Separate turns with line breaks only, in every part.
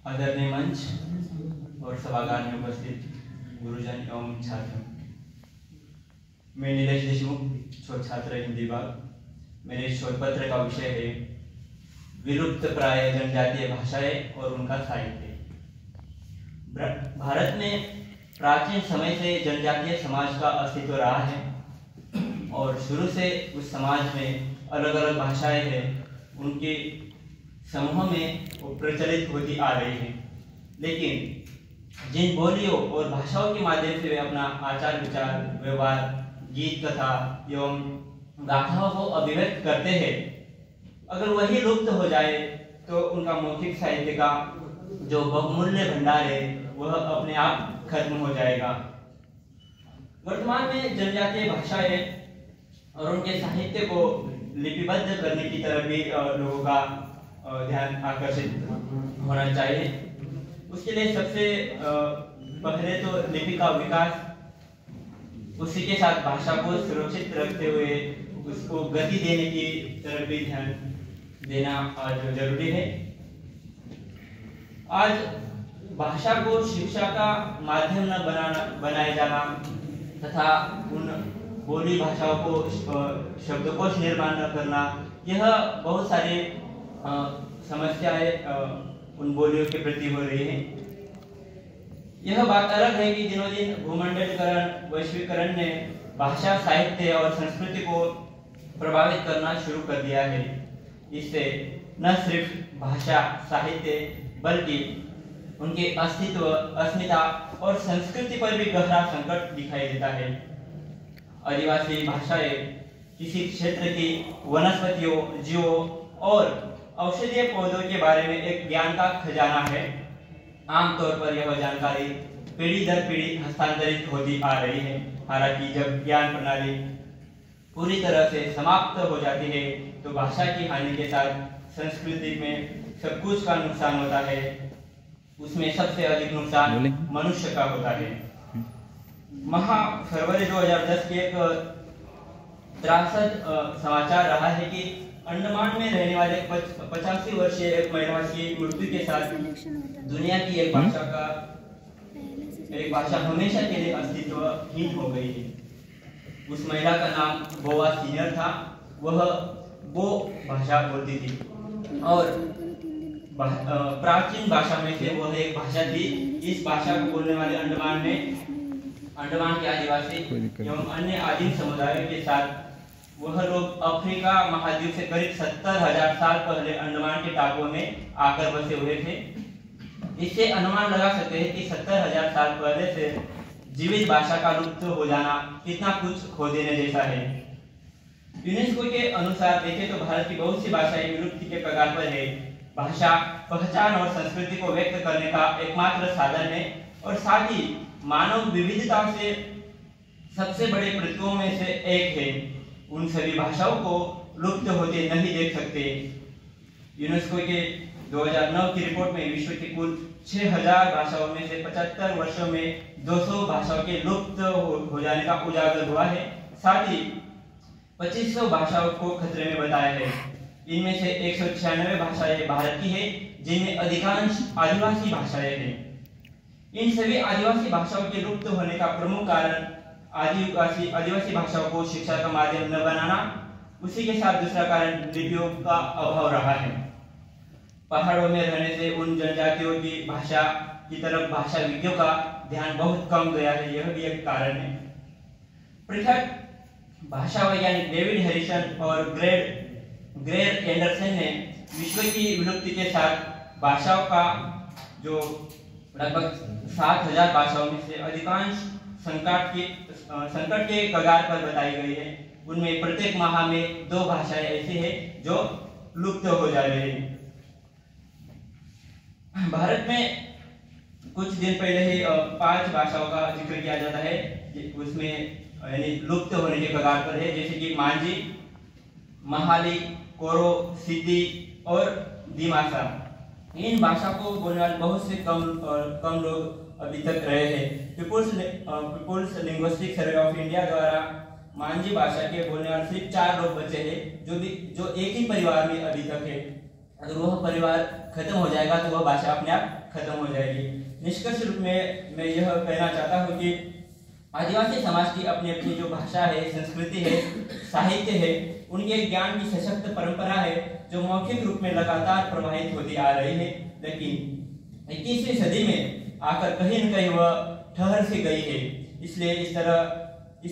आदरणीय मंच और सभागार में उपस्थित गुरुजन एवं छात्र, मैं नीलेश देशमुख, शोध छात्र हिंदी विभाग। मेरे शोध पत्र का विषय है विलुप्त प्राय जनजातीय भाषाएं और उनका साहित्य। भारत में प्राचीन समय से जनजातीय समाज का अस्तित्व रहा है और शुरू से उस समाज में अलग अलग भाषाएं हैं, उनके समूह में प्रचलित होती आ रही है। लेकिन जिन बोलियों और भाषाओं के माध्यम से वे अपना आचार विचार, व्यवहार, गीत कथा एवं गाथाओं को अभिव्यक्त करते हैं, अगर वही लुप्त हो जाए तो उनका मौखिक साहित्य का जो बहुमूल्य भंडार है वह अपने आप खत्म हो जाएगा। वर्तमान में जनजातीय भाषाएं और उनके साहित्य को लिपिबद्ध करने की तरफ भी लोगों का ध्यान आकर्षित होना चाहिए। उसके लिए सबसे पहले तो लिपि का विकास, उसी के साथ भाषा को सुरक्षित रखते हुए उसको गति देने की तरफ भी ध्यान देना आज जरूरी है। आज भाषा को शिक्षा का माध्यम न बनाया जाना तथा उन बोली भाषाओं को शब्दकोश निर्माण न करना, यह बहुत सारे समस्याएं उन बोलियों के प्रति हो रही है। यह बात अलग है कि दिनों दिन भूमंडलीकरण, वैश्वीकरण ने भाषा, साहित्य और संस्कृति को प्रभावित करना शुरू कर दिया है। इससे न सिर्फ भाषा, साहित्य बल्कि उनके अस्तित्व, अस्मिता और संस्कृति पर भी गहरा संकट दिखाई देता है। आदिवासी भाषाएं किसी क्षेत्र की वनस्पतियों, जीवों और औषधीय पौधों के बारे में एक ज्ञान का खजाना है। आमतौर पर यह जानकारी पीढ़ी दर पीढ़ी हस्तांतरित होती आ रही है। हालांकि जब ज्ञान प्रणाली पूरी तरह से समाप्त हो जाती है तो भाषा की हानि के साथ संस्कृति में सब कुछ का नुकसान होता है। उसमें सबसे अधिक नुकसान मनुष्य का होता है। फरवरी 2010 के एक त्रासद समाचार रहा है कि अंडमान में रहने वाले 85 वर्षीय एक महिला की मृत्यु के साथ दुनिया की एक भाषा हमेशा के लिए अस्तित्वहीन हो गई है। उस महिला का नाम बोआ सीनियर था। वह बो भाषा बोलती थी और प्राचीन भाषा में से वह एक भाषा थी। इस भाषा को बोलने वाले अंडमान के आदिवासी एवं अन्य आदिम समुदायों के साथ वह लोग अफ्रीका महाद्वीप से करीब 70,000 साल पहले अंडमान के टापुओं में आकर बसे हुए थे। इससे अनुमान लगा सकते हैं कि 70,000 साल पहले से जीवित भाषा का लुप्त हो जाना कितना कुछ खो देने जैसा है। यूनेस्को के अनुसार देखें तो भारत की बहुत सी भाषाएं विलुप्ति के कगार पर है। भाषा पहचान और संस्कृति को व्यक्त करने का एकमात्र साधन है और साथ ही मानव विविधता से सबसे बड़े प्रतीकों में से एक है। उन सभी भाषाओं को लुप्त होते नहीं देख सकते। यूनेस्को के 2009 की रिपोर्ट में विश्व की कुल 6,000 भाषाओं में से 75 वर्षों में 200 भाषाओं के लुप्त हो जाने का उजागर हुआ है। साथ ही 2500 भाषाओं को खतरे में बताया है। इनमें से 196 भाषाएं भारत की है, जिनमें अधिकांश आदिवासी भाषाएं हैं। इन सभी आदिवासी भाषाओं के लुप्त होने का प्रमुख कारण आदिवासी भाषाओं को शिक्षा का माध्यम न बनाना, उसी के साथ दूसरा कारण लिपियों का अभाव रहा है। पहाड़ों में रहने से उन जनजातियों की भाषा की तरफ भाषाविदों का ध्यान बहुत कम गया है, यह भी एक कारण है। पृथक भाषा वैज्ञानिक डेविड हैरिसन और ग्रेर एंडरसन ने विश्व की विलुप्ति के साथ भाषाओं का जो लगभग 7,000 भाषाओं में से अधिकांश संकट के कगार पर बताई गई है। उनमें प्रत्येक माह में 2 भाषाएं ऐसी हैं जो लुप्त हो जा रही हैं। भारत में कुछ दिन पहले ही 5 भाषाओं का जिक्र किया जाता है, उसमें यानी लुप्त होने के कगार पर है, जैसे कि मांझी, महाली, कोरो, सिद्धि और दिमासा। इन भाषा को बोलने वाले बहुत से कम लोग अभी तक रहे हैं। People's Linguistic Survey of India द्वारा मांझी भाषा के बोलने वाले सिर्फ 4 लोग बचे हैं, जो एक ही परिवार में अभी तक है। अगर वह परिवार खत्म हो जाएगा तो वह भाषा अपने आप खत्म हो जाएगी। निष्कर्ष रूप में मैं यह कहना चाहता हूँ कि आदिवासी समाज की अपनी अपनी जो भाषा है, संस्कृति है, साहित्य है, उनके ज्ञान की सशक्त परंपरा है जो मौखिक रूप में लगातार प्रवाहित होती आ रही है, लेकिन 21वीं सदी में आकर कहीं न कहीं वह ठहर से गई है। इसलिए इस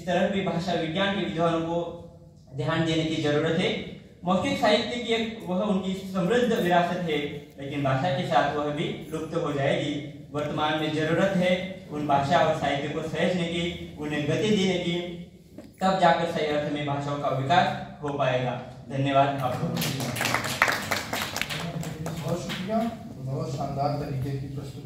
तरह की भाषा विज्ञान के विद्वानों को ध्यान देने की जरूरत है। मौखिक साहित्य की वह उनकी समृद्ध विरासत है, लेकिन भाषा के साथ वह भी लुप्त हो जाएगी। वर्तमान में जरूरत है उन भाषा और साहित्य को सहेजने की, उन्हें गति देने की, तब जाकर सही अर्थ में भाषाओं का विकास हो पाएगा। धन्यवाद आपको।
बहुत शुक्रिया, बहुत शानदार तरीके की प्रस्तुति।